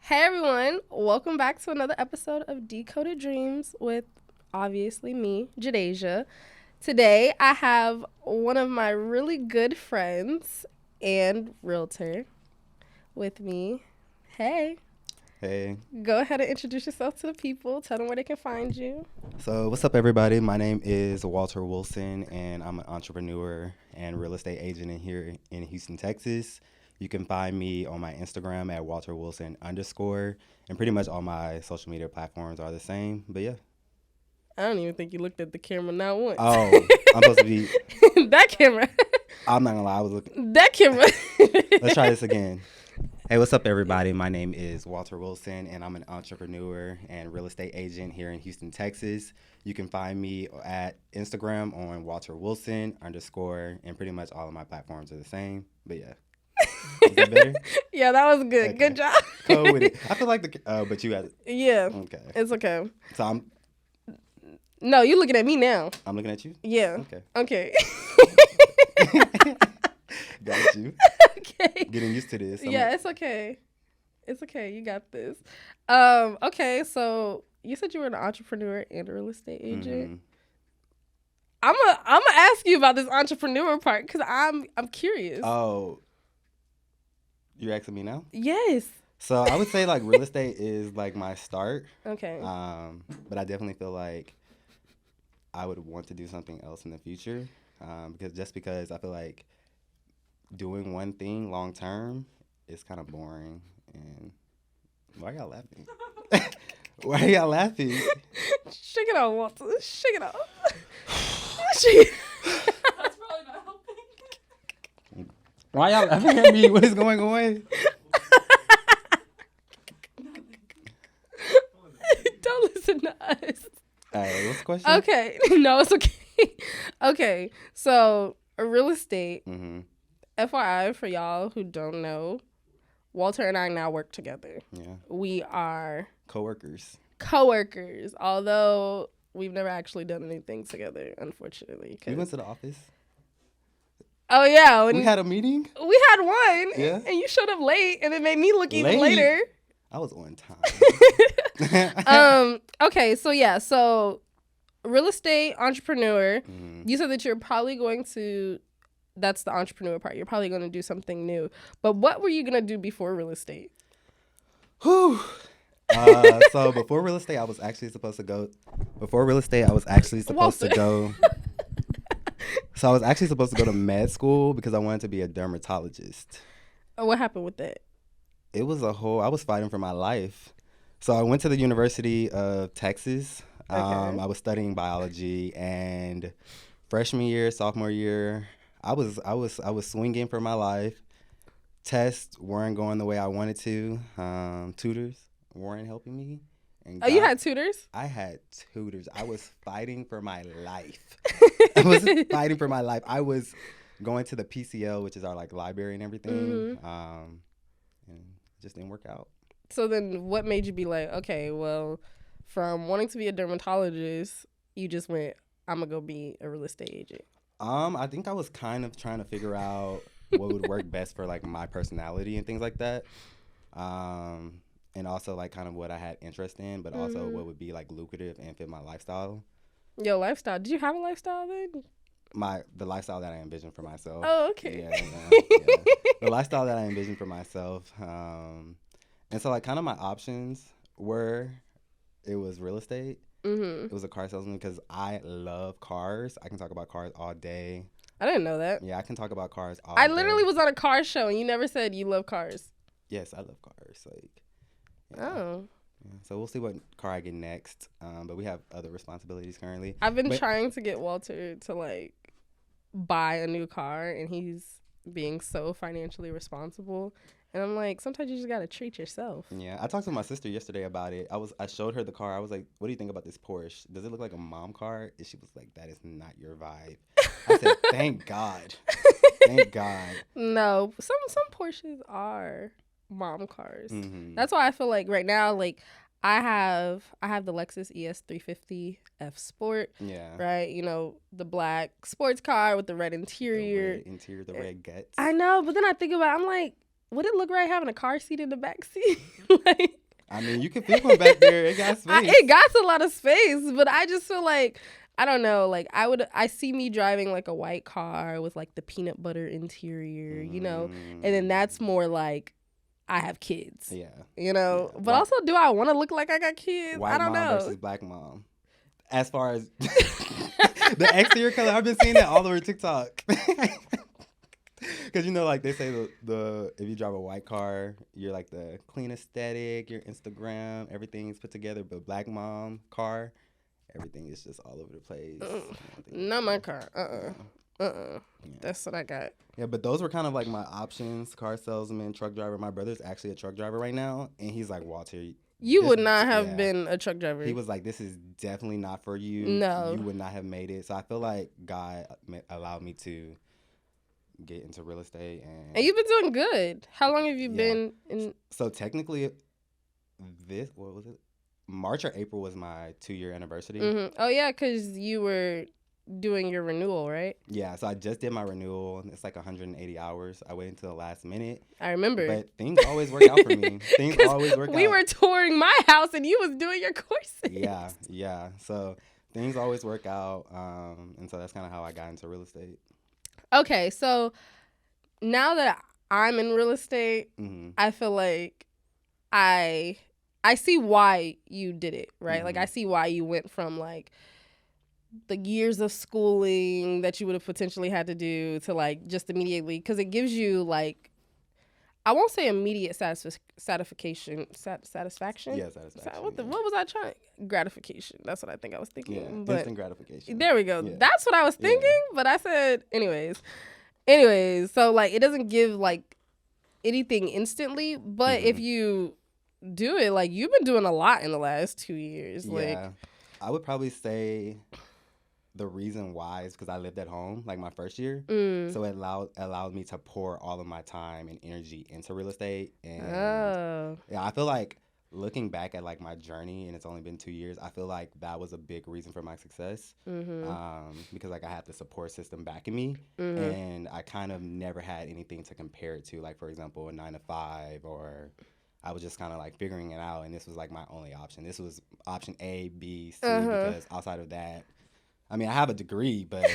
Hey everyone, welcome back to another episode of Decoded Dreams with obviously me, Jadasia. Today I have one of my really good friends and realtor with me. Hey, Hey. go ahead and introduce yourself to the people. Tell them where they can find you. So, what's up, everybody? My name is Walter Wilson, and I'm an entrepreneur and real estate agent here in Houston, Texas. You can find me on my Instagram at Walter Wilson _, and pretty much all my social media platforms are the same. But yeah. I don't even think you looked at the camera not once. Oh, I'm supposed to be. That camera. I'm not gonna lie. I was looking. That camera. Let's try this again. Hey, what's up, everybody? My name is Walter Wilson, and I'm an entrepreneur and real estate agent here in Houston, Texas. You can find me at Instagram on Walter Wilson _, and pretty much all of my platforms are the same. But yeah. Is that better? Yeah, that was good. Okay. Good job. Go with it. I feel like but you got it. Yeah. Okay. It's okay. So No, you looking at me now. I'm looking at you? Yeah. Okay. Okay. Got you. Okay. Getting used to this. Yeah, it's okay. It's okay. You got this. Okay, so you said you were an entrepreneur and a real estate agent. Mm-hmm. I'm gonna ask you about this entrepreneur part because I'm curious. Oh. You're asking me now? Yes. So I would say like real estate is like my start. Okay. But I definitely feel like I would want to do something else in the future. Because I feel like doing one thing long term is kind of boring. And why are y'all laughing? Why are y'all laughing? Shake it off, Walter. Shake it off. Shake it. That's probably not helping. Why y'all laughing at me? What is going on? Don't listen to us. All right, what's the question? Okay. No, it's okay. Okay. So, real estate, Mm-hmm. FYI for y'all who don't know, Walter and I now work together. Yeah. We are Coworkers. coworkers, although we've never actually done anything together, unfortunately. We went to the office. Oh, yeah. We had a meeting. We had one, Yeah. and you showed up late, and it made me look even Late? later. I was on time. Okay, so yeah, so real estate entrepreneur. Mhm. You said that you're probably going to. That's the entrepreneur part. You're probably going to do something new. But what were you gonna do before real estate? Whew. So before real estate, I was actually supposed to go. Before real estate, I was actually supposed to Walter. go. So I was actually supposed to go to med school because I wanted to be a dermatologist. What happened with that? It was I was fighting for my life. So I went to the University of Texas. Okay. I was studying biology, and freshman year, sophomore year, I was swinging for my life. Tests weren't going the way I wanted to. Tutors weren't helping me. And Oh, you had tutors? I had tutors. I was fighting for my life. I was fighting for my life. I was going to the PCL, which is our like library and everything. And it just didn't work out. So then what made you be like, okay, well, from wanting to be a dermatologist, you just went, I'm going to go be a real estate agent? I think I was kind of trying to figure out what would work best for like my personality and things like that. And also like kind of what I had interest in, but also what would be like lucrative and fit my lifestyle. Your lifestyle. Did you have a lifestyle then? The lifestyle that I envisioned for myself. Oh, okay. Yeah. The lifestyle that I envisioned for myself. And so like kind of my options were, it was real estate. Mm-hmm. It was a car salesman because I love cars. I can talk about cars all day. I didn't know that. Yeah, I can talk about cars all I day. literally was on a car show and you never said you love cars. Yes, I love cars. Like, yeah. Oh. Yeah. So we'll see what car I get next. But we have other responsibilities currently. I've been But- trying to get Walter to like buy a new car and he's being so financially responsible. And I'm like, sometimes you just got to treat yourself. Yeah, I talked to my sister yesterday about it. I showed her the car. I was like, "What do you think about this Porsche? Does it look like a mom car?" And she was like, "That is not your vibe." I said, "Thank God, thank God." No, some Porsches are mom cars. Mm-hmm. That's why I feel like right now, like I have the Lexus ES 350 F Sport, Yeah. right? You know, the black sports car with the red interior. The red interior, the red guts. I know, but then I think about it, I'm like, would it look right having a car seat in the back seat? Like, I mean, you can fit one back there. It got space. it got a lot of space, but I just feel like, I don't know, like I see me driving like a white car with like the peanut butter interior, you know, and then that's more like I have kids. Yeah. You know, Yeah. but also, do I want to look like I got kids? White I don't mom know. versus black mom. As far as the exterior color, I've been seeing that all over TikTok. Because, you know, like they say the if you drive a white car, you're like the clean aesthetic, your Instagram, everything's put together. But black mom car, everything is just all over the place. Not my car. Yeah. That's what I got. Yeah, but those were kind of like my options: car salesman, truck driver. My brother's actually a truck driver right now, and he's like, Walter, You would not have been a truck driver. He was like, this is definitely not for you. No. You would not have made it. So I feel like God allowed me to get into real estate. And you've been doing good. How long have you been in? So technically, what was it? March or April was my 2-year anniversary. Mm-hmm. Oh, yeah, because you were doing your renewal, right? Yeah, so I just did my renewal. It's like 180 hours. I waited until the last minute. I remember. But things always work out for me. Things always work out. We were touring my house and you was doing your courses. Yeah. So things always work out. And so that's kind of how I got into real estate. Okay, so now that I'm in real estate, I feel like I see why you did it, right? Like, I see why you went from, like, the years of schooling that you would have potentially had to do to, like, just immediately, because it gives you, like, I won't say immediate satisfaction. Yeah, satisfaction. What was I trying? Gratification. That's what I think I was thinking. Yeah, but instant gratification. There we go. Yeah. That's what I was thinking, but I said anyways. So, like, it doesn't give, like, anything instantly, but if you do it, like, you've been doing a lot in the last 2 years. Yeah. Like, I would probably say the reason why is because I lived at home, like, my first year. So it allowed me to pour all of my time and energy into real estate. And yeah, I feel like looking back at, like, my journey, and it's only been 2 years, I feel like that was a big reason for my success. Because, like, I had the support system backing me, and I kind of never had anything to compare it to, like, for example, a 9-to-5, or I was just kind of, like, figuring it out, and this was, like, my only option. This was option A, B, C, because outside of that, I mean, I have a degree, but...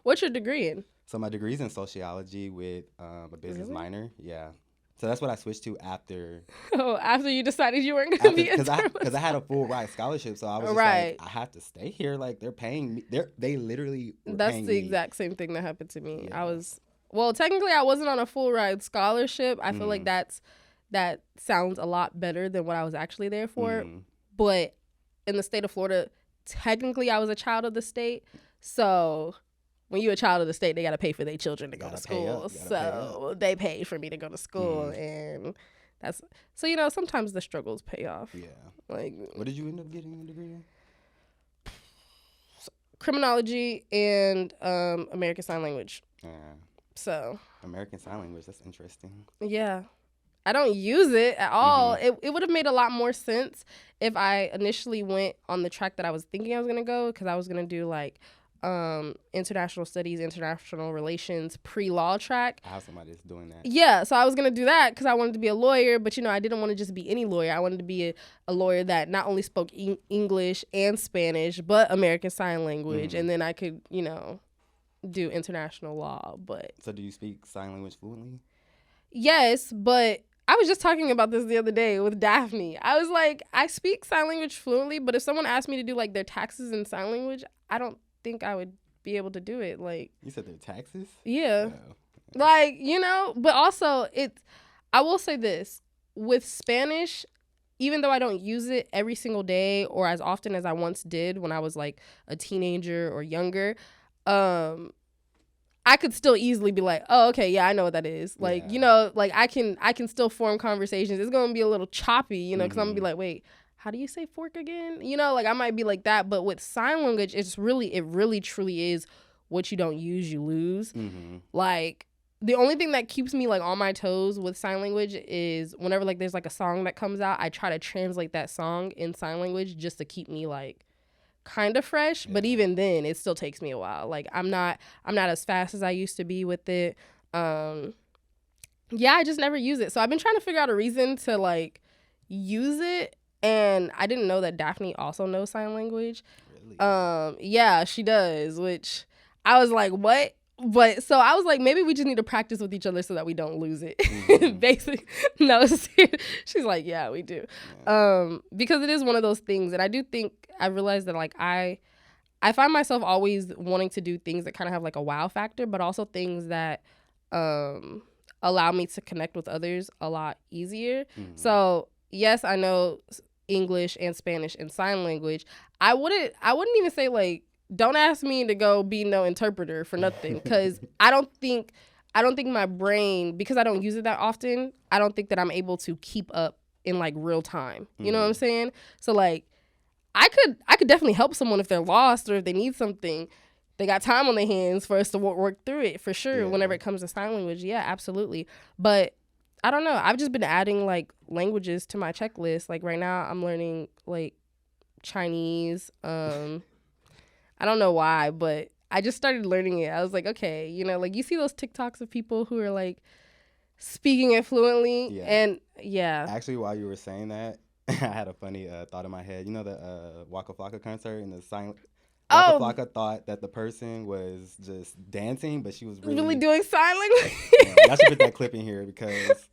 What's your degree in? So my degree's in sociology with a business minor. Yeah. So that's what I switched to after. Oh, after you decided you weren't going to be a Because I had a full ride scholarship, so I was just like, I have to stay here. Like, they're paying me. They literally were That's paying the me. exact same thing that happened to me. Yeah. Technically, I wasn't on a full ride scholarship. I feel like that sounds a lot better than what I was actually there for. But in the state of Florida, technically, I was a child of the state. So when you're a child of the state, they got to pay for their children to go to school. So they paid for me to go to school. And that's, so, you know, sometimes the struggles pay off. Yeah. Like, what did you end up getting a degree in? Criminology and American Sign Language. So American Sign Language, that's interesting. Yeah. I don't use it at all. It would have made a lot more sense if I initially went on the track that I was thinking I was going to go, because I was going to do, like, international studies, international relations, pre-law track. I have somebody that's doing that. Yeah, so I was going to do that because I wanted to be a lawyer, but, you know, I didn't want to just be any lawyer. I wanted to be a lawyer that not only spoke English and Spanish, but American Sign Language, and then I could, you know, do international law. But So do you speak sign language fluently? Yes, but I was just talking about this the other day with Daphne. I was like, I speak sign language fluently, but if someone asked me to do, like, their taxes in sign language, I don't think I would be able to do it. Like, You said their taxes? Yeah. Like, you know, but also I will say this, with Spanish, even though I don't use it every single day or as often as I once did when I was, like, a teenager or younger, I could still easily be like, oh, okay, yeah, I know what that is. Like, you know, like, I can still form conversations. It's going to be a little choppy, you know, because I'm going to be like, wait, how do you say fork again? You know, like, I might be like that. But with sign language, it really truly is what you don't use, you lose. Like, the only thing that keeps me, like, on my toes with sign language is whenever, like, there's, like, a song that comes out, I try to translate that song in sign language just to keep me, like, kind of fresh. But even then, it still takes me a while. Like, I'm not as fast as I used to be with it. Yeah, I just never use it. So I've been trying to figure out a reason to like use it. And I didn't know that Daphne also knows sign language. Really? Yeah, she does, which I was like, what? But so I was like, maybe we just need to practice with each other so that we don't lose it. Mhm. Basically, no, she's like, yeah, we do. Yeah. Because it is one of those things. And I do think I realized that like I find myself always wanting to do things that kind of have like a wow factor, but also things that allow me to connect with others a lot easier. Mhm. So yes, I know English and Spanish and sign language. I wouldn't even say like don't ask me to go be no interpreter for nothing because I don't think my brain, because I don't use it that often, I don't think that I'm able to keep up in like real time. You know what I'm saying? So like I could definitely help someone if they're lost or if they need something. They got time on their hands for us to work through it for sure. Yeah. Whenever it comes to sign language, yeah, absolutely. But I don't know. I've just been adding like languages to my checklist. Like right now, I'm learning like Chinese. I don't know why, but I just started learning it. I was like, okay, you know, like you see those TikToks of people who are like speaking it fluently, Yeah. and yeah. Actually, while you were saying that, I had a funny thought in my head. You know the Waka Flocka concert and the silent. Waka Oh, Flocka thought that the person was just dancing, but she was really doing sign language? I should put that clip in here because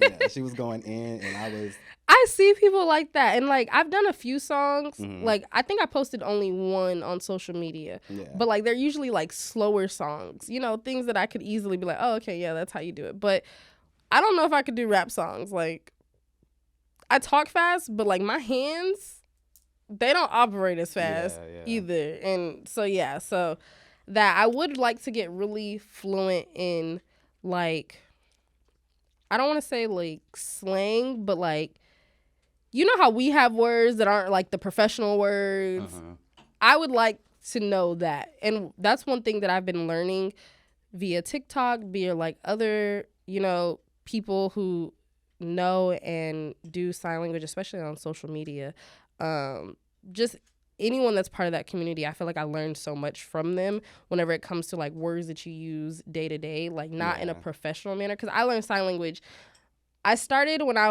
yeah, she was going in, and I was. I see people like that, and like I've done a few songs. Mhm. Like I think I posted only one on social media, Yeah. but like they're usually like slower songs. You know, things that I could easily be like, oh, okay, yeah, that's how you do it. But I don't know if I could do rap songs. Like I talk fast, but like my hands, they don't operate as fast Yeah. either. And so yeah, so that I would like to get really fluent in like, I don't want to say like slang, but like, you know how we have words that aren't like the professional words? I would like to know that. And that's one thing that I've been learning via TikTok, via like other, you know, people who know and do sign language, especially on social media. Just anyone that's part of that community, I feel like I learned so much from them whenever it comes to like words that you use day to day, like not in a Yeah. professional manner. Because I learned sign language. I started when I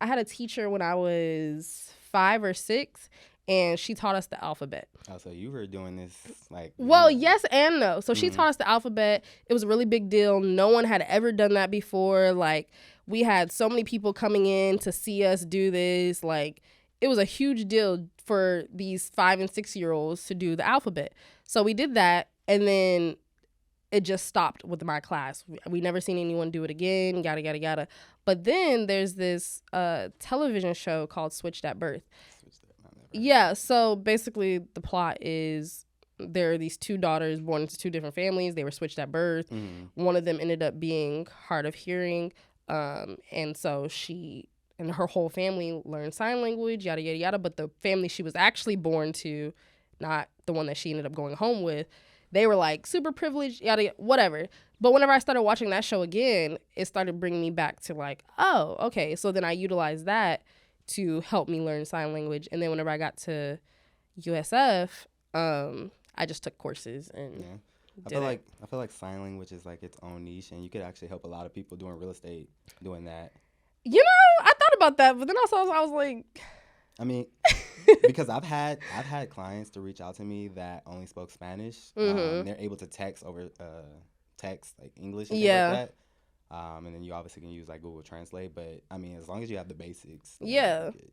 had a teacher when I was 5 or 6, and she taught us the alphabet. Oh, so you were doing this like. Well, young. yes and no. So she Mhm. taught us the alphabet. It was a really big deal. No one had ever done that before. Like, we had so many people coming in to see us do this. Like, it was a huge deal for these 5 and 6-year-olds to do the alphabet. So we did that, and then it just stopped with my class. We never seen anyone do it again, yada, yada, yada. But then there's this television show called Switched at Birth. Yeah, so basically the plot is there are these 2 daughters born into 2 different families. They were switched at birth. Mhm. One of them ended up being hard of hearing. And so she and her whole family learned sign language, yada, yada, yada. But the family she was actually born to, not the one that she ended up going home with, they were like super privileged, yada, yada, whatever. But whenever I started watching that show again, it started bringing me back to like, oh, okay. So then I utilized that to help me learn sign language. And then whenever I got to USF, I just took courses and Yeah. I did feel it. like sign language is like its own niche, and you could actually help a lot of people doing real estate doing that. You know, I thought about that, but then also I was like, I mean, because I've had clients to reach out to me that only spoke Spanish. Mhm. They're able to text over text like English and Yeah. things like that. And then you obviously can use like Google Translate, but I mean, as long as you have the basics. then Yeah. you're good.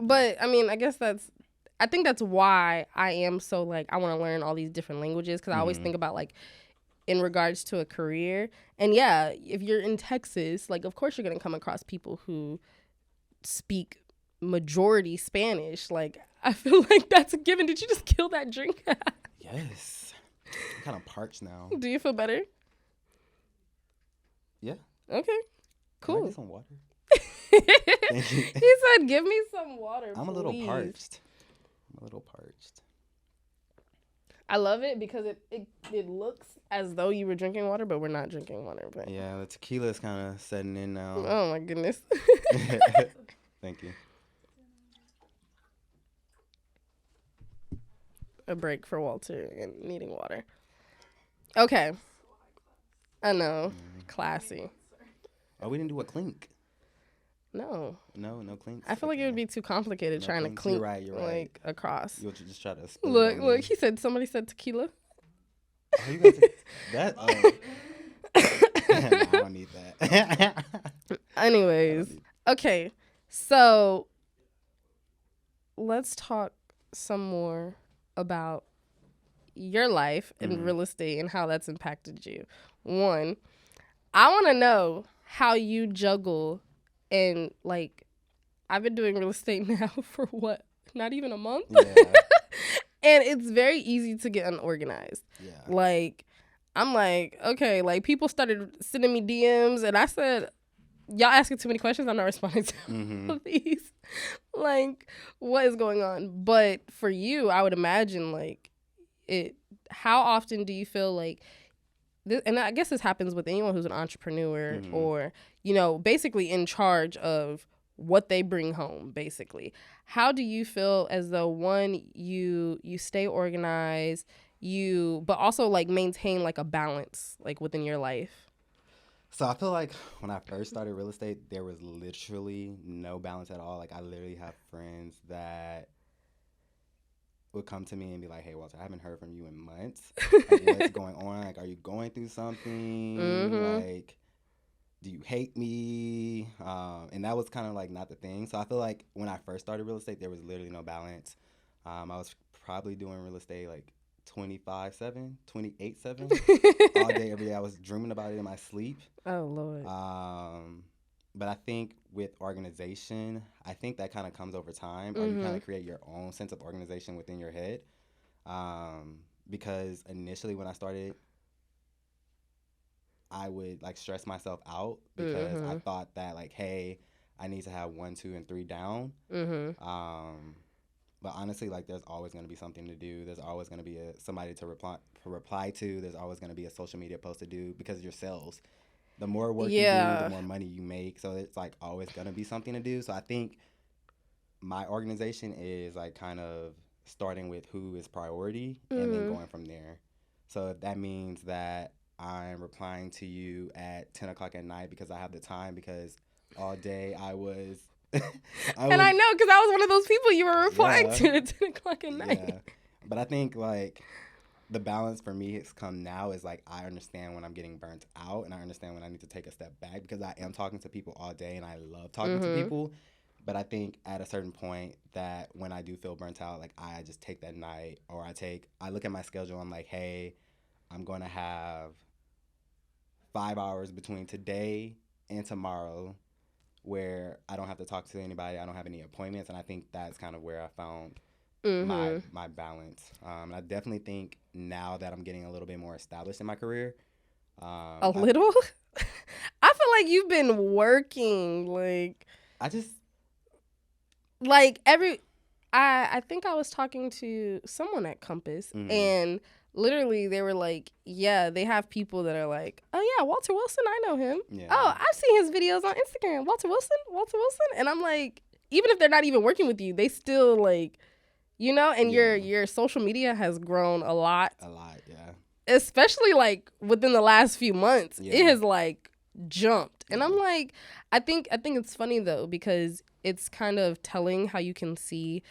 but I mean, I think that's why I am so like, I want to learn all these different languages because I always Mhm. think about like in regards to a career. And yeah, if you're in Texas, like, of course you're going to come across people who speak majority Spanish. Like, I feel like that's a given. Did you just kill that drink? Yes. I'm kind of parched now. Do you feel better? Yeah. Okay, Can I cool. get some water? He Thank you. said, give me some water, I'm a little please." parched. I love it because it looks as though you were drinking water, but we're not drinking water. But Yeah, the tequila is kind of setting in now. oh my goodness. Thank you. A break for Walter and needing water. Okay. I know. Classy. Oh, we didn't do a clink. No. No clinks. I feel like it would be too complicated No trying clinks. to clink You're right. like across. You'll just try to spill Look, it on look. me. He said somebody said tequila. Oh, you guys that? Oh. No, I don't need that. Anyways, okay. So let's talk some more about your life in real estate and how that's impacted you. One, I want to know how you juggle and like I've been doing real estate now for what? Not even a month? Yeah. And it's very easy to get unorganized. Yeah. Like I'm like, okay, like people started sending me DMs and I said, y'all asking too many questions. I'm not responding to all of these. Like, what is going on? But for you, I would imagine like how often do you feel like this, and I guess this happens with anyone who's an entrepreneur or, you know, basically in charge of what they bring home, basically. How do you feel as though, one, you stay organized, but also like maintain like a balance like within your life? So I feel like when I first started real estate, there was literally no balance at all. Like I literally have friends that would come to me and be like, "Hey, Walter, I haven't heard from you in months. Like, what's going on? Like, are you going through something? Like, do you hate me?" And that was kind of like not the thing. So I feel like when I first started real estate, there was literally no balance. I was probably doing real estate like 24/7, 28/7, all day, every day. I was dreaming about it in my sleep. Oh, Lord. But I think with organization, I think that kind of comes over time, or you kind of create your own sense of organization within your head. Because initially when I started, I would like stress myself out because I thought that like, hey, I need to have 1, 2, and 3 down. But honestly, like there's always going to be something to do. There's always going to be somebody to reply to. There's always going to be a social media post to do because your sales. The more work you do, the more money you make. So it's like always going to be something to do. So I think my organization is like kind of starting with who is priority and then going from there. So if that means that I'm replying to you at 10 o'clock at night because I have the time, because all day I was... I know, because I was one of those people you were replying to at 10 o'clock at night. Yeah. But I think like the balance for me has come now is like I understand when I'm getting burnt out and I understand when I need to take a step back, because I am talking to people all day and I love talking to people. But I think at a certain point that when I do feel burnt out, like I just take that night, or I look at my schedule. I'm like, hey, I'm going to have 5 hours between today and tomorrow where I don't have to talk to anybody. I don't have any appointments. And I think that's kind of where I found my balance. And I definitely think now that I'm getting a little bit more established in my career. A little? I feel like you've been working like... I just... Like I think I was talking to someone at Compass and literally they were like, yeah, they have people that are like, oh yeah, Walter Wilson, I know him. Yeah. Oh, I've seen his videos on Instagram. Walter Wilson. And I'm like, even if they're not even working with you, they still like, you know, and your social media has grown a lot. A lot, yeah. Especially like within the last few months. Yeah. It has like jumped. And I'm like, I think it's funny though, because it's kind of telling how you can see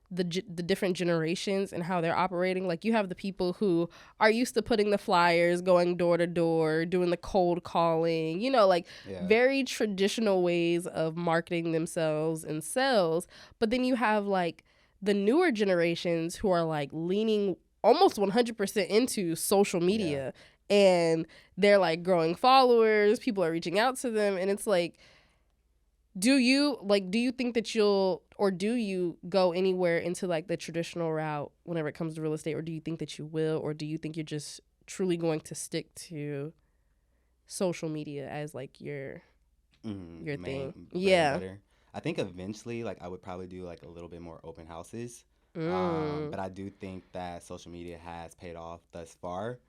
the different generations and how they're operating. Like you have the people who are used to putting the flyers, going door to door, doing the cold calling, you know, like very traditional ways of marketing themselves and sales. But then you have like the newer generations who are like leaning almost 100% into social media. And they're like growing followers, people are reaching out to them, and it's like, do you think that do you go anywhere into like the traditional route whenever it comes to real estate, or do you think that you will, or do you think you're just truly going to stick to social media as like your thing? Yeah. I think eventually like I would probably do like a little bit more open houses. But I do think that social media has paid off thus far.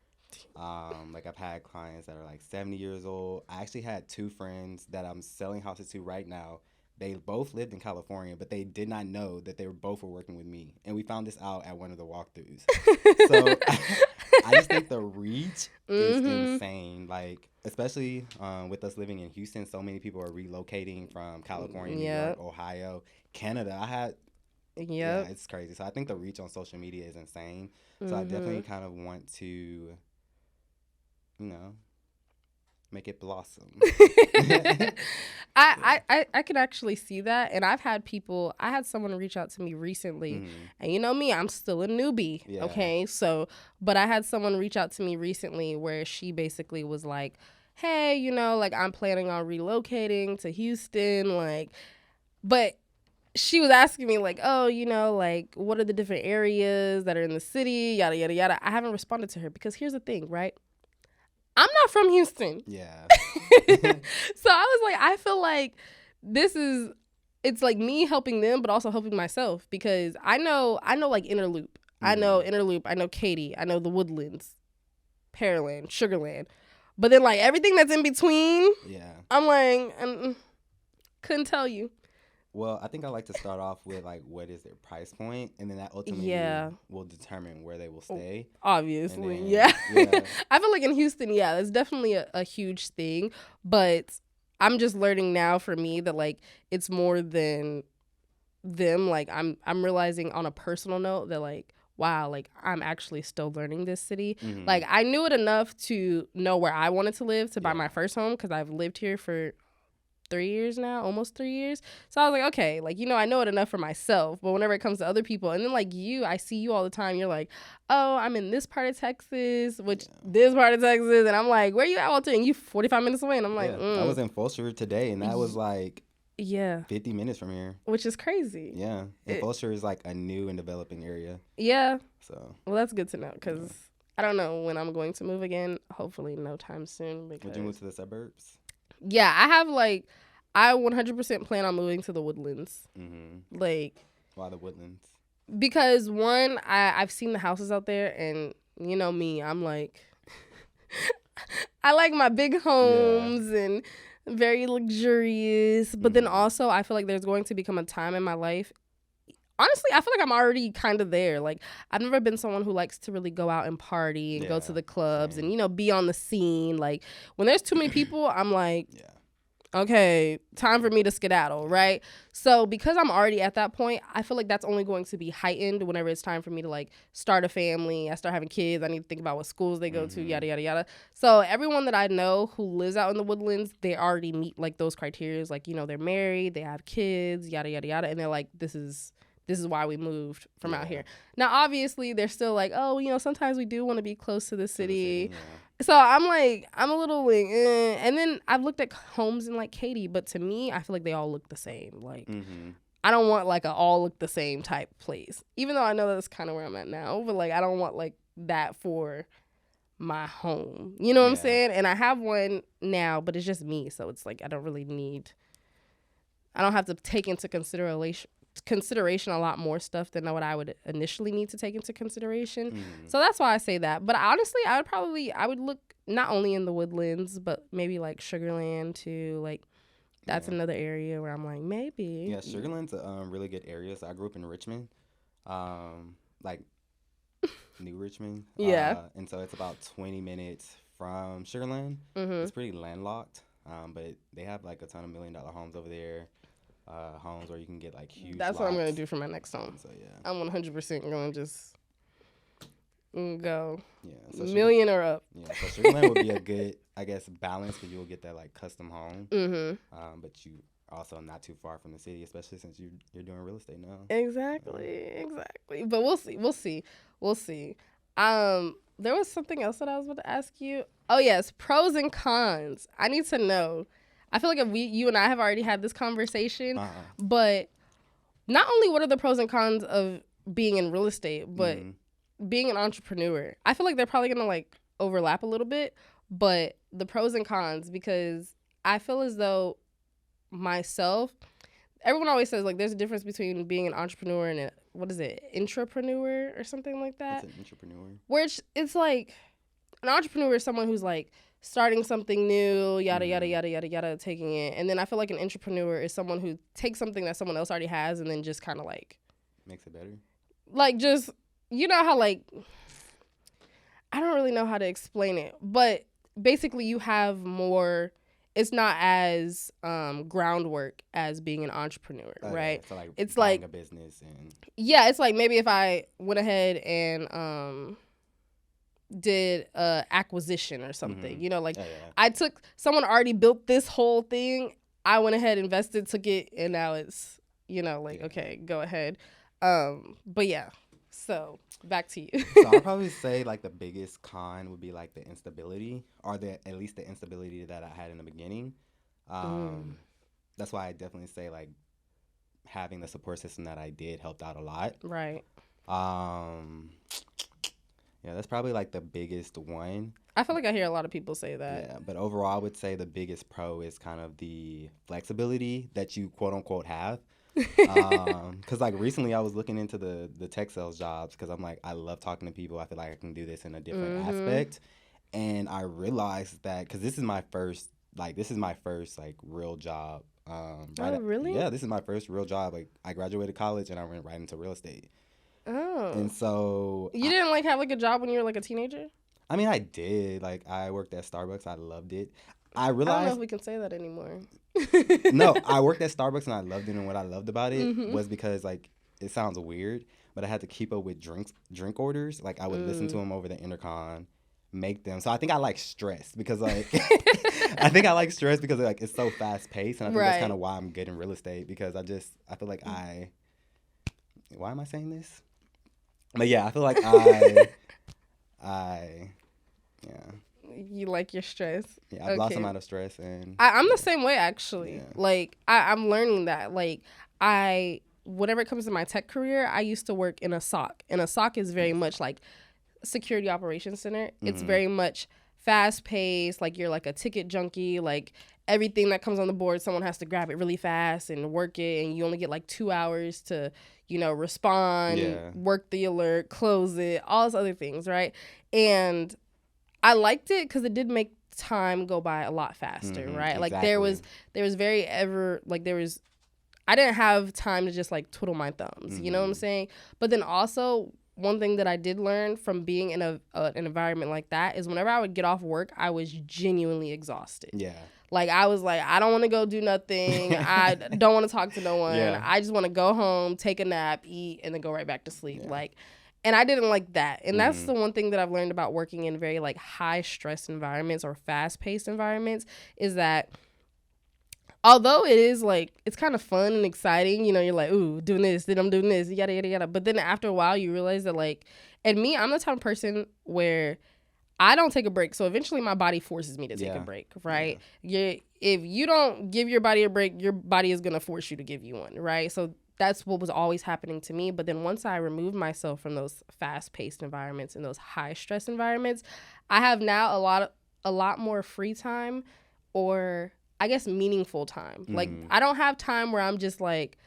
Like I've had clients that are like 70 years old. I actually had 2 friends that I'm selling houses to right now. They both lived in California, but they did not know that they both were working with me. And we found this out at one of the walkthroughs. So I just think the reach is Mhm. insane. Like, especially with us living in Houston, so many people are relocating from California, New Yep. York, Ohio, Canada. Yeah, Yep. it's crazy. So I think the reach on social media is insane. So I definitely Mhm. kind of want to, make it blossom. I can actually see that, and I had someone reach out to me recently, and you know me, I'm still a newbie, Yeah. okay? So, but I had someone reach out to me recently where she basically was like, hey, like I'm planning on relocating to Houston, like, but she was asking me like, oh, like what are the different areas that are in the city, yada, yada, yada. I haven't responded to her because here's the thing, right? I'm not from Houston. Yeah. So I was like, I feel like it's like me helping them, but also helping myself because I know like Interloop. I know Interloop. I know Katy. I know the Woodlands, Pearland, Sugarland. But then like everything that's in between, Yeah. I'm like, couldn't tell you. Well, I think I like to start off with like what is their price point, and then that ultimately will determine where they will stay. Obviously, then, yeah. yeah. I feel like in Houston, yeah, that's definitely a huge thing. But I'm just learning now for me that like it's more than them. Like I'm realizing on a personal note that like wow, like I'm actually still learning this city. Like I knew it enough to know where I wanted to live to buy my first home because I've lived here for 3 years now, almost 3 years. So I was like, okay, like, I know it enough for myself. But whenever it comes to other people, and then like I see you all the time. You're like, oh, I'm in this part of Texas, this part of Texas. And I'm like, where you at, Walter? And you 45 minutes away. And I'm like, I was in Fulshire today, and that was like 50 minutes from here. Which is crazy. Yeah. And Fulshire is like a new and developing area. Yeah. So. Well, that's good to know because I don't know when I'm going to move again. Hopefully no time soon. Would you move to the suburbs? Yeah, I 100% plan on moving to the Woodlands. Like, why the Woodlands? Because one, I've seen the houses out there, and you know me, I'm like, I like my big homes and very luxurious. But then also, I feel like there's going to become a time in my life. Honestly, I feel like I'm already kind of there. Like, I've never been someone who likes to really go out and party and go to the clubs and, be on the scene. Like, when there's too many people, I'm like, okay, time for me to skedaddle, right? So because I'm already at that point, I feel like that's only going to be heightened whenever it's time for me to, like, start a family. I start having kids. I need to think about what schools they go to, yada, yada, yada. So everyone that I know who lives out in the Woodlands, they already meet, like, those criteria. Like, they're married, they have kids, yada, yada, yada. And they're like, this is why we moved from out here. Now, obviously, they're still like, oh, sometimes we do want to be close to the city. So I'm like, I'm a little like, eh. And then I've looked at homes in like Katy, but to me, I feel like they all look the same. Like, I don't want like a all look the same type place, even though I know that's kind of where I'm at now. But like, I don't want like that for my home. You know what I'm saying? And I have one now, but it's just me. So it's like, I don't have to take into consideration a lot more stuff than what I would initially need to take into consideration. So that's why I say that. But honestly, I would look not only in the Woodlands, but maybe like Sugarland too. Like that's another area where I'm like, maybe. Yeah, Sugarland's a really good area. So I grew up in Richmond, like New Richmond. And so it's about 20 minutes from Sugarland. It's pretty landlocked, but they have like a ton of $1 million homes over there. Homes where you can get like huge That's lots. what I'm going to do for my next home. So yeah. I'm 100% going to just go. Yeah. So million or up. Yeah. So Sugarland would be a good, I guess, balance because you will get that like custom home. But you also not too far from the city, especially since you're doing real estate now. Exactly. But we'll see. There was something else that I was about to ask you. Oh yes, pros and cons. I need to know. I feel like you and I have already had this conversation, but not only what are the pros and cons of being in real estate, but being an entrepreneur. I feel like they're probably gonna like overlap a little bit, but the pros and cons, because I feel as though everyone always says like there's a difference between being an entrepreneur and intrapreneur or something like that. What's an entrepreneur? Which it's like an entrepreneur is someone who's like starting something new, yada, yada, yada, yada, yada, taking it. And then I feel like an entrepreneur is someone who takes something that someone else already has and then just kind of like... makes it better? Like just, you know how like... I don't really know how to explain it, but basically you have more. It's not as groundwork as being an entrepreneur, right? Yeah, so like It's buying like a business and yeah, it's like maybe if I went ahead and did a acquisition or something, you know, like I took someone already built this whole thing. I went ahead, invested, took it, and now it's, you know, like, okay, go ahead. But yeah, so back to you. So I'll probably say like the biggest con would be like the instability, or at least the instability that I had in the beginning. That's why I definitely say like having the support system that I did helped out a lot. Right. Yeah, that's probably like the biggest one. I feel like I hear a lot of people say that. Yeah, but overall, I would say the biggest pro is kind of the flexibility that you quote unquote have. Because like recently I was looking into the tech sales jobs because I'm like, I love talking to people. I feel like I can do this in a different aspect. And I realized that because this is my first like real job. Really? Yeah, this is my first real job. Like I graduated college and I went right into real estate. Oh. And so you didn't like have like a job when you were like a teenager? I mean, I did. Like I worked at Starbucks. I loved it. I I don't know realized if we can say that anymore. no, I worked at Starbucks and I loved it. And what I loved about it was because like it sounds weird, but I had to keep up with drink orders. Like I would listen to them over the intercom, make them. So I think I like stress because like I think I like stress because like it's so fast paced, and I think that's kind of why I'm good in real estate because I feel like why am I saying this? But yeah, I feel like yeah. You like your stress. Yeah, I've lost a lot of stress, and I'm the same way actually. Yeah. Like I'm learning that. Like whenever it comes to my tech career, I used to work in a SOC, and a SOC is very much like security operations center. It's very much fast paced. Like you're like a ticket junkie. Like everything that comes on the board, someone has to grab it really fast and work it, and you only get like 2 hours to, you know, respond, work the alert, close it, all those other things, right? And I liked it because it did make time go by a lot faster, right? Like there was very I didn't have time to just like twiddle my thumbs, you know what I'm saying? But then also one thing that I did learn from being in an environment like that is whenever I would get off work, I was genuinely exhausted. Yeah. Like I was like, I don't want to go do nothing. I don't want to talk to no one. Yeah. I just want to go home, take a nap, eat, and then go right back to sleep. Yeah. Like, and I didn't like that. And that's the one thing that I've learned about working in very like high stress environments or fast paced environments is that although it is like, it's kind of fun and exciting, you know, you're like, ooh, doing this, then I'm doing this, yada, yada, yada. But then after a while, you realize that like, and me, I'm the type of person where I don't take a break. So eventually my body forces me to take a break, right? Yeah. If you don't give your body a break, your body is going to force you to give you one, right? So that's what was always happening to me. But then once I removed myself from those fast-paced environments and those high-stress environments, I have now a lot more free time, or I guess meaningful time. Like I don't have time where I'm just like,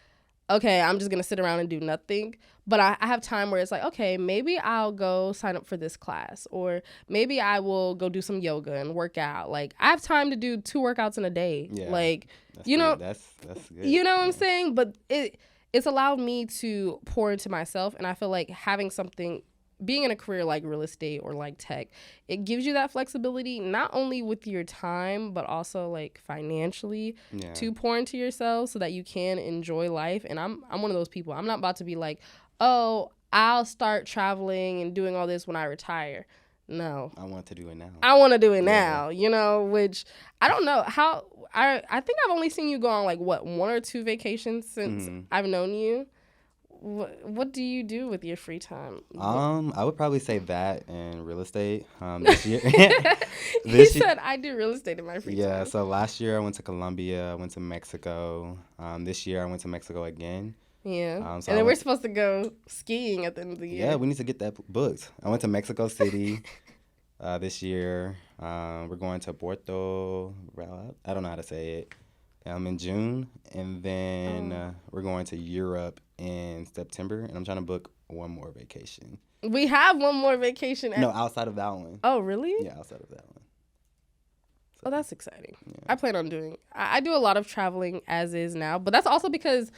okay, I'm just going to sit around and do nothing. But I have time where it's like, okay, maybe I'll go sign up for this class, or maybe I will go do some yoga and work out. Like I have time to do 2 workouts in a day. Yeah, like, you know, that's good. You know what I'm saying? But it's allowed me to pour into myself. And I feel like having something, being in a career like real estate or like tech, it gives you that flexibility, not only with your time, but also like financially to pour into yourself so that you can enjoy life. And I'm one of those people. I'm not about to be like, oh, I'll start traveling and doing all this when I retire. No. I want to do it now. I want to do it now, you know, which I don't know how. I think I've only seen you go on like, what, 1 or 2 vacations since I've known you. What do you do with your free time? I would probably say that and real estate. This year, he said I do real estate in my free time. Yeah, so last year I went to Colombia, I went to Mexico. This year I went to Mexico again. Yeah, so and then we're supposed to go skiing at the end of the year. Yeah, we need to get that booked. I went to Mexico City this year. We're going to Puerto, I don't know how to say it, in June. And then we're going to Europe in September. And I'm trying to book one more vacation. We have one more vacation. No, outside of that one. Oh, really? Yeah, outside of that one. So, oh, that's exciting. Yeah. I plan on doing, I do a lot of traveling as is now. But that's also because,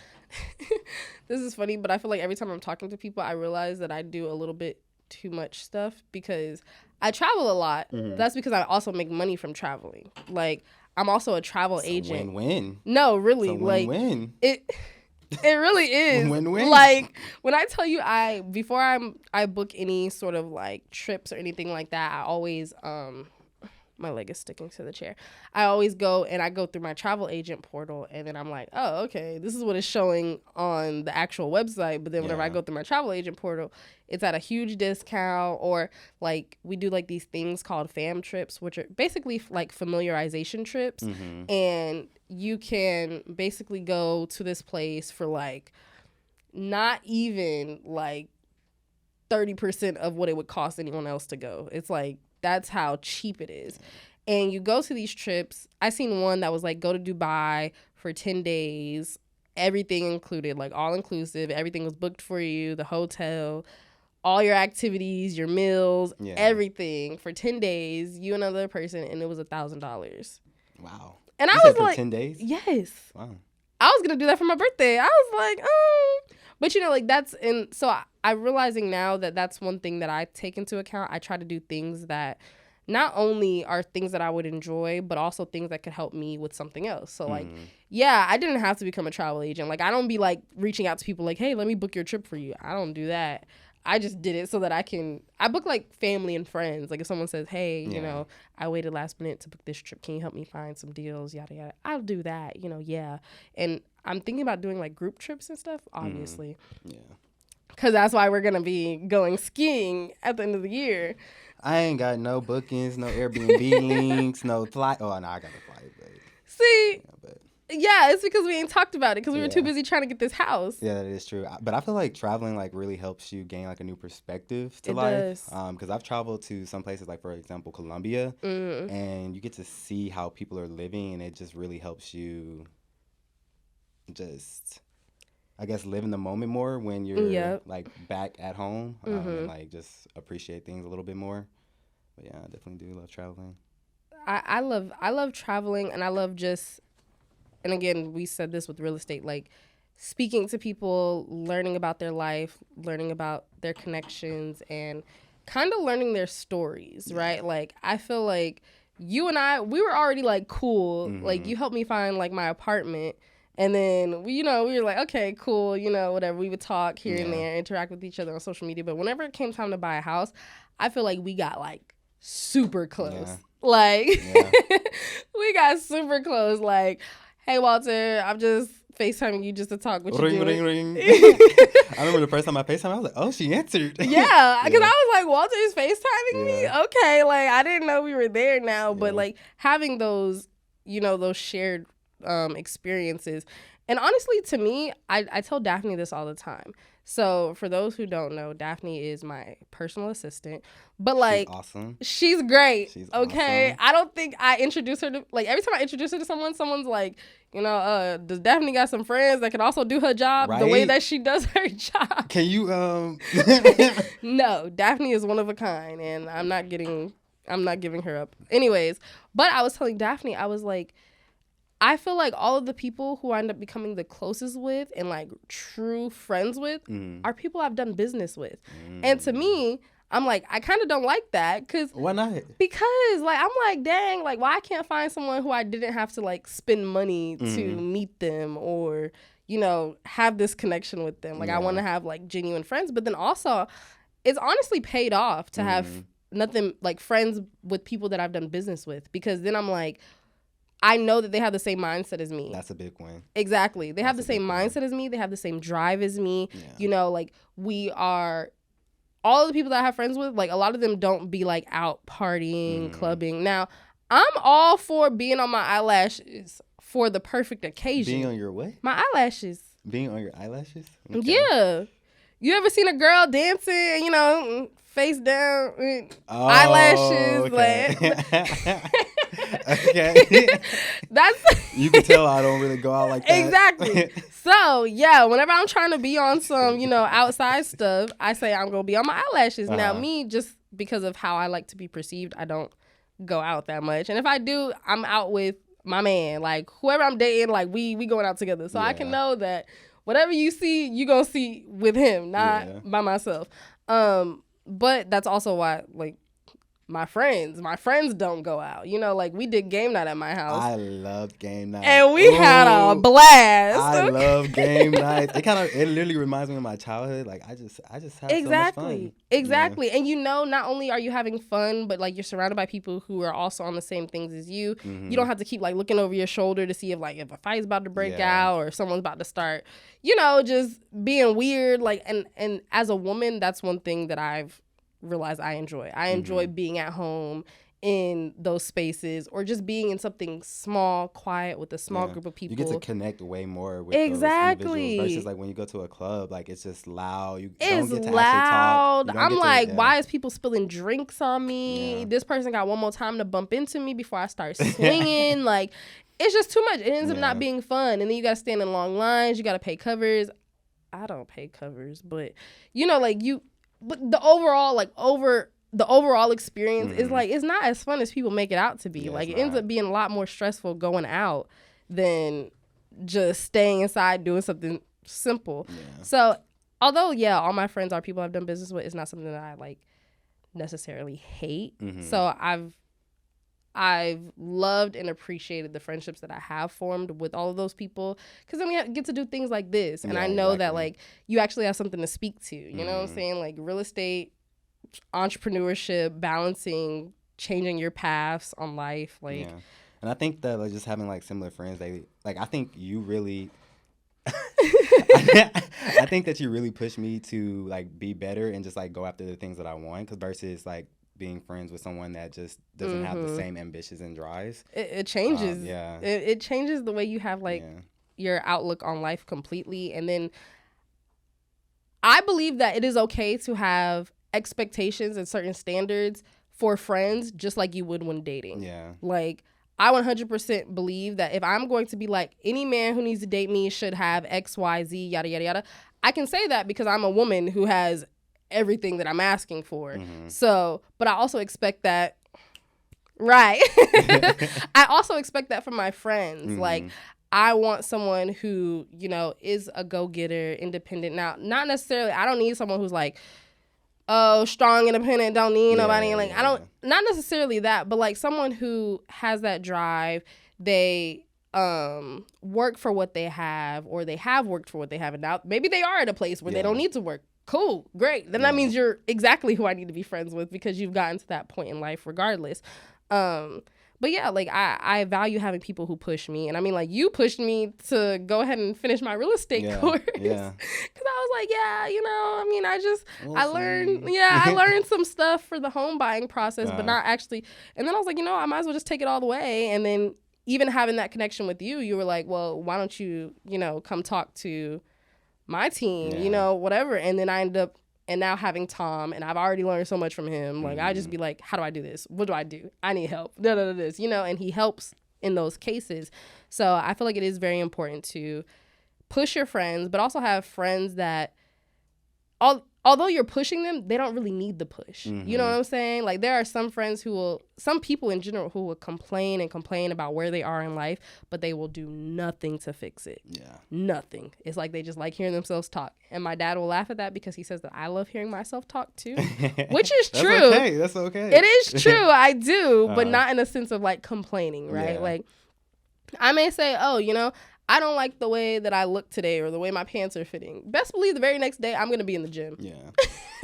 this is funny, but I feel like every time I'm talking to people, I realize that I do a little bit too much stuff because I travel a lot. Mhm. That's because I also make money from traveling. Like, I'm also a travel agent. Win-win. No, really, It's a like win-win. it. It really is. Win-win. Like, when I tell you, before I book any sort of like trips or anything like that, I always my leg is sticking to the chair. I always go through my travel agent portal, and then I'm like, oh, okay, this is what is showing on the actual website. But then whenever I go through my travel agent portal, it's at a huge discount. Or like we do like these things called fam trips, which are basically like familiarization trips. Mm-hmm. And you can basically go to this place for like not even like 30% of what it would cost anyone else to go. It's like, that's how cheap it is. And you go to these trips. I seen one that was like, go to Dubai for 10 days, everything included, like all inclusive. Everything was booked for you, the hotel, all your activities, your meals, everything for 10 days, you and another person, and it was $1,000. Wow. And You I said was for like, 10 days? yes. Wow. I was going to do that for my birthday. I was like, oh. But, you know, like that's, and so I'm realizing now that that's one thing that I take into account. I try to do things that not only are things that I would enjoy, but also things that could help me with something else. So, like, yeah, I didn't have to become a travel agent. Like, I don't be, like, reaching out to people like, hey, let me book your trip for you. I don't do that. I just did it so that I book, like, family and friends. Like, if someone says, hey, you know, I waited last minute to book this trip. Can you help me find some deals? Yada, yada. I'll do that, you know, yeah. And I'm thinking about doing, like, group trips and stuff, obviously. Yeah. Because that's why we're going to be going skiing at the end of the year. I ain't got no bookings, no Airbnb links, no flight. Oh, no, I got a flight. But, See, but yeah, it's because we ain't talked about it because we were too busy trying to get this house. Yeah, that is true. But I feel like traveling like really helps you gain like a new perspective to life. Does. Because I've traveled to some places like, for example, Colombia, and you get to see how people are living, and it just really helps you just, I guess, live in the moment more when you're like back at home, and like just appreciate things a little bit more. But yeah, I definitely do love traveling. I love traveling, and I love just, and again, we said this with real estate, like speaking to people, learning about their life, learning about their connections, and kind of learning their stories, right? Like, I feel like you and I, we were already like cool. Like, you helped me find like my apartment. And then, we were like, okay, cool, whatever. We would talk here and there, interact with each other on social media. But whenever it came time to buy a house, I feel like we got, like, super close. Yeah. Like, we got super close. Like, hey, Walter, I'm just FaceTiming you just to talk. What you doing? Ring. I remember the first time I FaceTimed, I was like, oh, she answered. Yeah, because I was like, Walter's FaceTiming me? Okay, like, I didn't know we were there now. But, like, having those, those shared experiences. And honestly, to me, I tell Daphne this all the time. So for those who don't know, Daphne is my personal assistant. But like, she's awesome. She's great. She's okay. Awesome. I don't think I introduce her to, like, every time I introduce her to someone's like, does Daphne got some friends that can also do her job the way that she does her job? Can you No, Daphne is one of a kind, and I'm not giving her up. Anyways, but I was telling Daphne, I was like, I feel like all of the people who I end up becoming the closest with and like true friends with are people I've done business with. And to me, I'm like, I kind of don't like that. Why not? Because like, I'm like, dang, like, why I can't find someone who I didn't have to like spend money to meet them or, have this connection with them. Like, I want to have like genuine friends. But then also, it's honestly paid off to have nothing like friends with people that I've done business with. Because then I'm like, I know that they have the same mindset as me. That's a big win. Exactly. They have the same mindset as me. They have the same drive as me. Yeah. Like, we are, all of the people that I have friends with, like, a lot of them don't be, like, out partying, clubbing. Now, I'm all for being on my eyelashes for the perfect occasion. Being on your what? My eyelashes. Being on your eyelashes? Okay. Yeah. You ever seen a girl dancing, face down, eyelashes? Okay. Like, okay. That's you can tell I don't really go out like that. Exactly. So, yeah, whenever I'm trying to be on some, outside stuff, I say I'm going to be on my eyelashes. Now, me, just because of how I like to be perceived, I don't go out that much. And if I do, I'm out with my man. Like, whoever I'm dating, like, we going out together. So I can know that whatever you see, you going to see with him, not by myself. But that's also why, like, my friends don't go out. You know, like we did game night at my house. I loved game night. And we had a blast. I love game night. It literally reminds me of my childhood. Like I just had so much fun. Exactly. Yeah. And you know, not only are you having fun, but like you're surrounded by people who are also on the same things as you. You don't have to keep like looking over your shoulder to see if a fight's about to break out or someone's about to start, you know, just being weird. Like and as a woman, that's one thing that I've realized I enjoy. I enjoy being at home in those spaces or just being in something small, quiet with a small group of people. You get to connect way more with those individuals versus like when you go to a club, like it's just loud. You don't get to loud. Actually talk. I'm like, why is people spilling drinks on me? This person got one more time to bump into me before I start swinging. Like, it's just too much. It ends up not being fun. And then you got to stand in long lines. You got to pay covers. I don't pay covers, but you know, like but the overall, the overall experience is like, it's not as fun as people make it out to be. Yeah, like it ends up being a lot more stressful going out than just staying inside doing something simple. Yeah. So although, all my friends are people I've done business with, it's not something that I like necessarily hate. So I've loved and appreciated the friendships that I have formed with all of those people, because then we get to do things like this. And I know that like you actually have something to speak to, you know what I'm saying? Like real estate, entrepreneurship, balancing, changing your paths on life. Like, and I think that like just having like similar friends, I think you really, I think that you really push me to like be better and just like go after the things that I want, because versus like being friends with someone that just doesn't have the same ambitions and drives. It changes. It changes the way you have like your outlook on life completely. And then I believe that it is okay to have expectations and certain standards for friends, just like you would when dating. Like I 100% believe that if I'm going to be like, any man who needs to date me should have X, Y, Z, yada, yada, yada, I can say that because I'm a woman who has everything that I'm asking for. So, but I also expect that, right? I also expect that from my friends. Like, I want someone who, you know, is a go-getter, independent. Now, not necessarily, I don't need someone who's like, oh, strong, independent, don't need nobody. Like, I don't, not necessarily that, but like someone who has that drive. They work for what they have, or they have worked for what they have, and now maybe they are at a place where they don't need to work. Cool, great. Then that means you're exactly who I need to be friends with, because you've gotten to that point in life regardless. But yeah, like I value having people who push me. And I mean, like, you pushed me to go ahead and finish my real estate course. Yeah. Cause I was like, you know, I mean, I learned some stuff for the home buying process, but not actually. And then I was like, you know, I might as well just take it all the way. And then even having that connection with you, you were like, well, why don't you, you know, come talk to my team, you know, whatever. And then I ended up, and now having Tom, and I've already learned so much from him. Like, I just be like, how do I do this? What do I do? I need help. This, you know, and he helps in those cases. So I feel like it is very important to push your friends, but also have friends that, although you're pushing them, they don't really need the push. You know what I'm saying? Like, there are some friends some people in general who will complain about where they are in life, but they will do nothing to fix it. Nothing. It's like they just like hearing themselves talk. And my dad will laugh at that because he says that I love hearing myself talk too, which is true. That's okay. It is true. I do, but not in a sense of like complaining, right? Like, I may say, oh, you know, I don't like the way that I look today, or the way my pants are fitting. Best believe the very next day I'm going to be in the gym.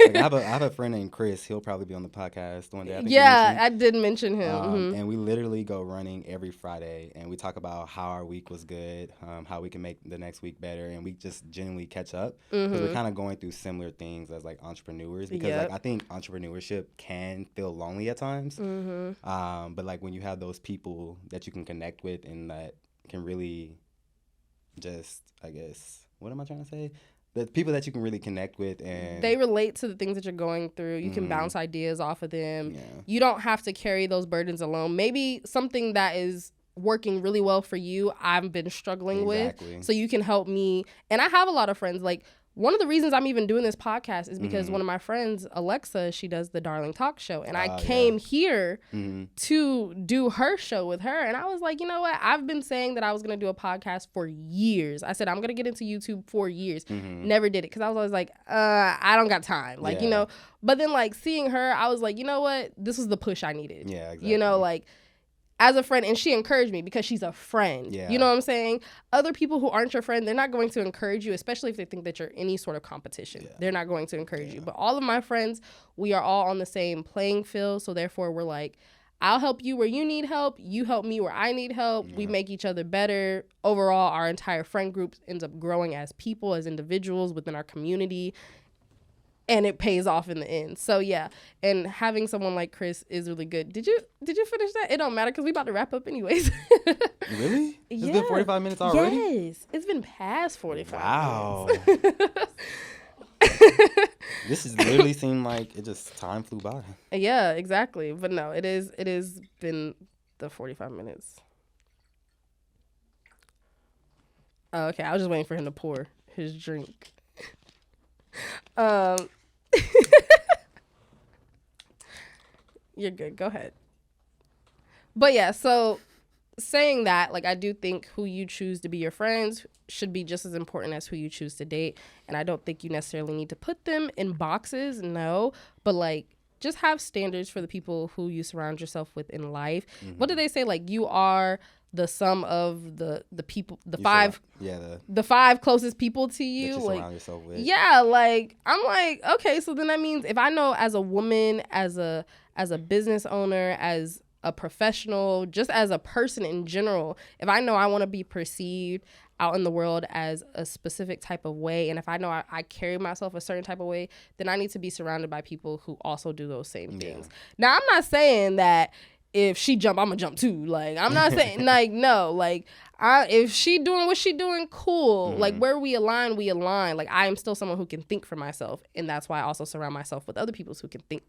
Like, I have a friend named Chris. He'll probably be on the podcast one day. I did mention him. And we literally go running every Friday, and we talk about how our week was good, how we can make the next week better, and we just genuinely catch up, because we're kind of going through similar things as like entrepreneurs, because like I think entrepreneurship can feel lonely at times, but like when you have those people that you can connect with and that can really just, I guess, what am I trying to say? The people that you can really connect with, and they relate to the things that you're going through. You can bounce ideas off of them. You don't have to carry those burdens alone. Maybe something that is working really well for you, I've been struggling with. So you can help me. And I have a lot of friends. Like, one of the reasons I'm even doing this podcast is because one of my friends, Alexa, she does the Darling Talk Show. And I came here to do her show with her. And I was like, you know what? I've been saying that I was going to do a podcast for years. I said, I'm going to get into YouTube for years. Never did it because I was always like, I don't got time. Like, you know, but then like seeing her, I was like, you know what? This was the push I needed. Yeah, exactly. You know, like, as a friend, and she encouraged me because she's a friend. Yeah. You know what I'm saying? Other people who aren't your friend, they're not going to encourage you, especially if they think that you're any sort of competition. Yeah. They're not going to encourage you. But all of my friends, we are all on the same playing field. So therefore, we're like, I'll help you where you need help. You help me where I need help. We make each other better. Overall, our entire friend group ends up growing as people, as individuals within our community. And it pays off in the end. So yeah, and having someone like Chris is really good. Did you finish that? It don't matter because we about to wrap up anyways. Really? It's Yeah. been 45 minutes already? Yes, it's been past 45. Wow. minutes. This has literally seemed like it just time flew by. Yeah, exactly. But no, it is been the 45 minutes. Oh, okay, I was just waiting for him to pour his drink. You're good. Go ahead. But yeah, so saying that, like, I do think who you choose to be your friends should be just as important as who you choose to date. And I don't think you necessarily need to put them in boxes, no. But, like, just have standards for the people who you surround yourself with in life. What do they say? Like, you are the sum of the people, the five closest people to you. That you like, surround yourself with. yeah, like, I'm like, okay, so then that means if I know as a woman, as a business owner, as a professional, just as a person in general, if I know I want to be perceived out in the world as a specific type of way, and if I know I carry myself a certain type of way, then I need to be surrounded by people who also do those same things. Now, I'm not saying that if she jump, I'm gonna jump too. Like, I'm not saying, like, no, like, if she doing what she doing, cool. Like, where we align, we align. Like, I am still someone who can think for myself, and that's why I also surround myself with other people who can think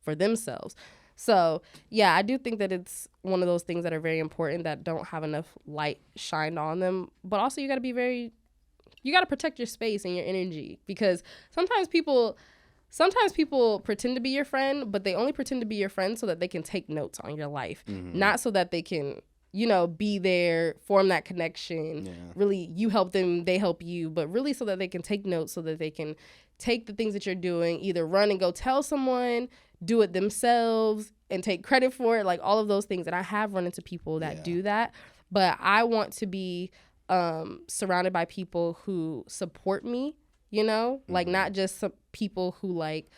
for themselves. So, yeah, I do think that it's one of those things that are very important that don't have enough light shined on them. But also, you got to protect your space and your energy, because sometimes people pretend to be your friend, but they only pretend to be your friend so that they can take notes on your life, not so that they can, you know, be there, form that connection. Really, you help them, they help you, but really so that they can take notes, so that they can take the things that you're doing, either run and go tell someone, do it themselves, and take credit for it, like all of those things. And I have run into people that do that, but I want to be surrounded by people who support me, you know, like not just some people who like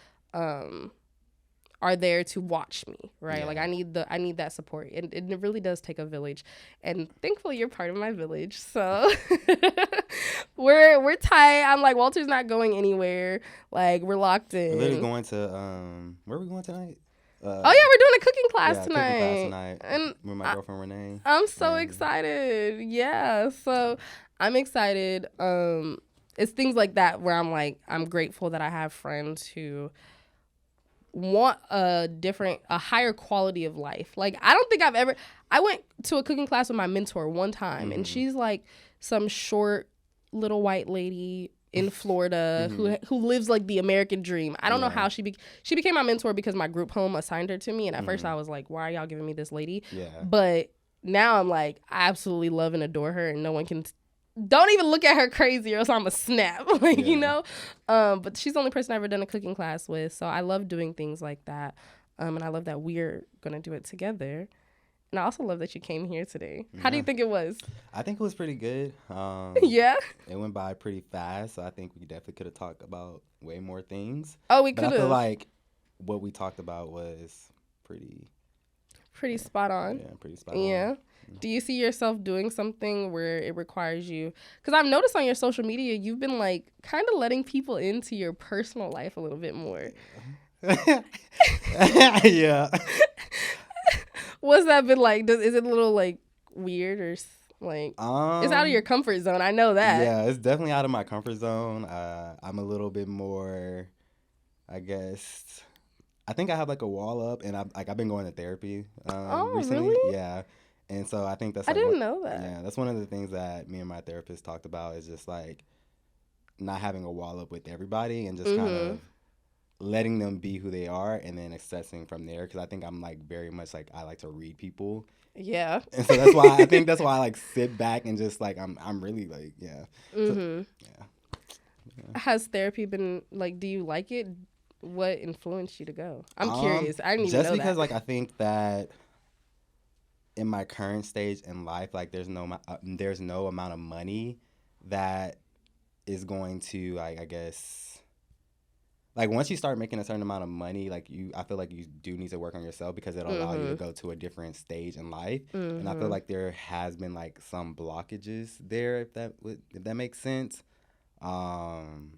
are there to watch me, right? Like I need that support, and it really does take a village, and thankfully you're part of my village, so we're tight. I'm like, Walter's not going anywhere, like we're locked in. We're literally going to where are we going tonight? Oh yeah, we're doing a cooking class tonight. Cooking class tonight, and with my girlfriend Renee. I'm so excited. Yeah, so I'm excited. It's things like that where I'm like, I'm grateful that I have friends who want a higher quality of life. Like, I don't think I went to a cooking class with my mentor one time, and she's like some short little white lady in Florida who lives like the American dream. I don't know how she became my mentor because my group home assigned her to me, and at first I was like, why are y'all giving me this lady? But now I'm like, I absolutely love and adore her, and no one can don't even look at her crazy or else I'm a snap, like, you know? But she's the only person I've ever done a cooking class with. So I love doing things like that. And I love that we're going to do it together. And I also love that you came here today. How do you think it was? I think it was pretty good. Yeah? It went by pretty fast. So I think we definitely could have talked about way more things. Oh, we could have. I feel like what we talked about was pretty spot on. Yeah, pretty spot on. Yeah. Do you see yourself doing something where it requires you? Because I've noticed on your social media, you've been like kind of letting people into your personal life a little bit more. Yeah. What's that been like? Is it a little like weird or like it's out of your comfort zone? I know that. Yeah, it's definitely out of my comfort zone. I'm a little bit more, I guess. I think I have like a wall up, and I've been going to therapy recently. Really? Yeah. And so I think that's I like didn't know that. Yeah, that's one of the things that me and my therapist talked about is just like not having a wall up with everybody and just kind of letting them be who they are and then assessing from there. Because I think I'm like very much like I like to read people. Yeah. And so that's why I like sit back and just like I'm really like So, Has therapy been like? Do you like it? What influenced you to go? I'm curious. I didn't even know just because that. like I think that in my current stage in life, like there's no amount of money that is going to like I guess like once you start making a certain amount of money, like I feel like you do need to work on yourself because it'll allow you to go to a different stage in life. And I feel like there has been like some blockages there, if that makes sense. And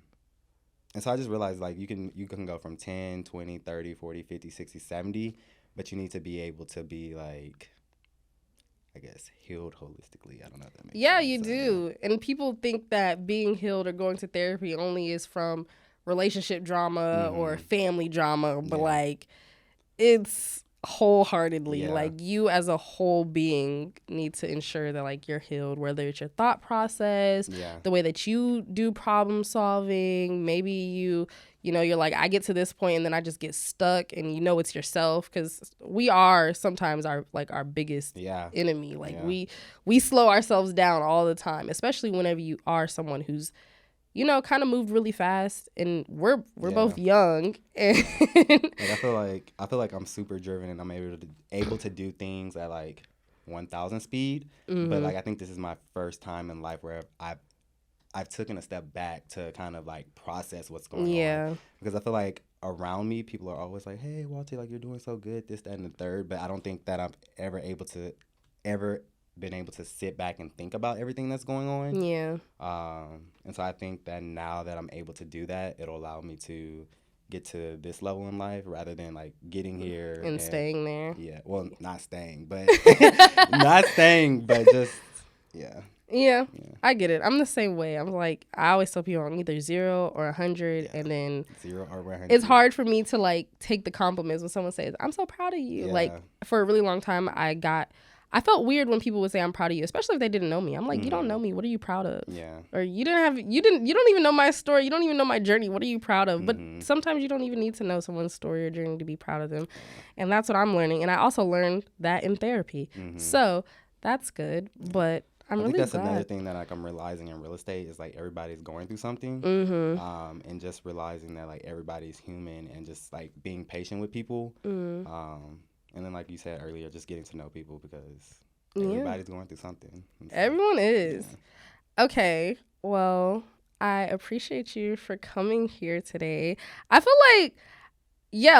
so I just realized like you can go from 10, 20, 30, 40, 50, 60, 70, but you need to be able to be like, I guess, healed holistically. I don't know if that makes sense. Yeah, you do. And people think that being healed or going to therapy only is from relationship drama or family drama, but like it's wholeheartedly like you as a whole being need to ensure that like you're healed, whether it's your thought process, the way that you do problem solving. Maybe you know you're like, I get to this point and then I just get stuck, and you know it's yourself, because we are sometimes our biggest enemy. Like we slow ourselves down all the time, especially whenever you are someone who's kind of moved really fast, and we're both young. And like I feel like I'm super driven, and I'm able to do things at like 1,000 speed. But like I think this is my first time in life where I've taken a step back to kind of like process what's going on. Because I feel like around me, people are always like, "Hey, Walter, like you're doing so good, this, that, and the third." But I don't think that I'm ever been able to sit back and think about everything that's going on. And so I think that now that I'm able to do that, it'll allow me to get to this level in life rather than like getting here and staying there. Yeah, well, not staying, but just Yeah, I get it. I'm the same way. I'm like, I always tell people I'm either 0 or 100, and then 0 or 100. It's hard for me to like take the compliments when someone says, "I'm so proud of you." Like for a really long time, I felt weird when people would say I'm proud of you, especially if they didn't know me. I'm like, you don't know me. What are you proud of? Or you don't even know my story. You don't even know my journey. What are you proud of? But sometimes you don't even need to know someone's story or journey to be proud of them. And that's what I'm learning. And I also learned that in therapy. So that's good. But I think that's another thing that like I'm realizing in real estate is like everybody's going through something. And just realizing that like everybody's human and just like being patient with people. And then, like you said earlier, just getting to know people because everybody's going through something. So, everyone is. Okay. Well, I appreciate you for coming here today. I feel like,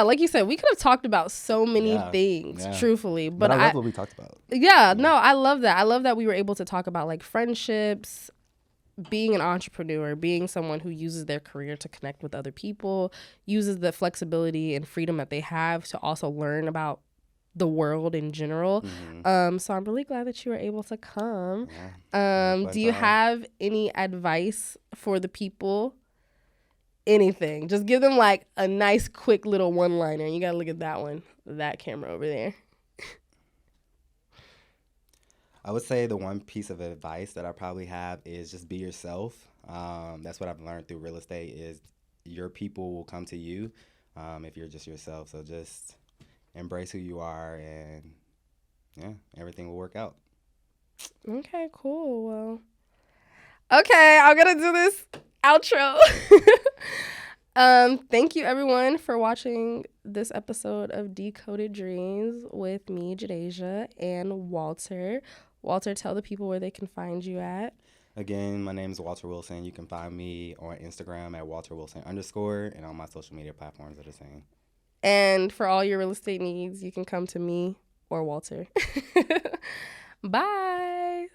like you said, we could have talked about so many things, truthfully. But I love what we talked about. No, I love that. I love that we were able to talk about, like, friendships, being an entrepreneur, being someone who uses their career to connect with other people, uses the flexibility and freedom that they have to also learn about the world in general. So I'm really glad that you were able to come. Do you have any advice for the people? Anything. Just give them like a nice quick little one-liner. You gotta look at that camera over there. I would say the one piece of advice that I probably have is just be yourself. That's what I've learned through real estate is your people will come to you if you're just yourself. So just embrace who you are, and everything will work out. Okay, cool. Well, okay, I'm gonna do this outro. Thank you everyone for watching this episode of Decoded Dreams with me, Jadasia, and Walter. Walter, tell the people where they can find you at. Again, my name is Walter Wilson. You can find me on Instagram at @WalterWilson_ and on my social media platforms are the same. And for all your real estate needs, you can come to me or Walter. Bye.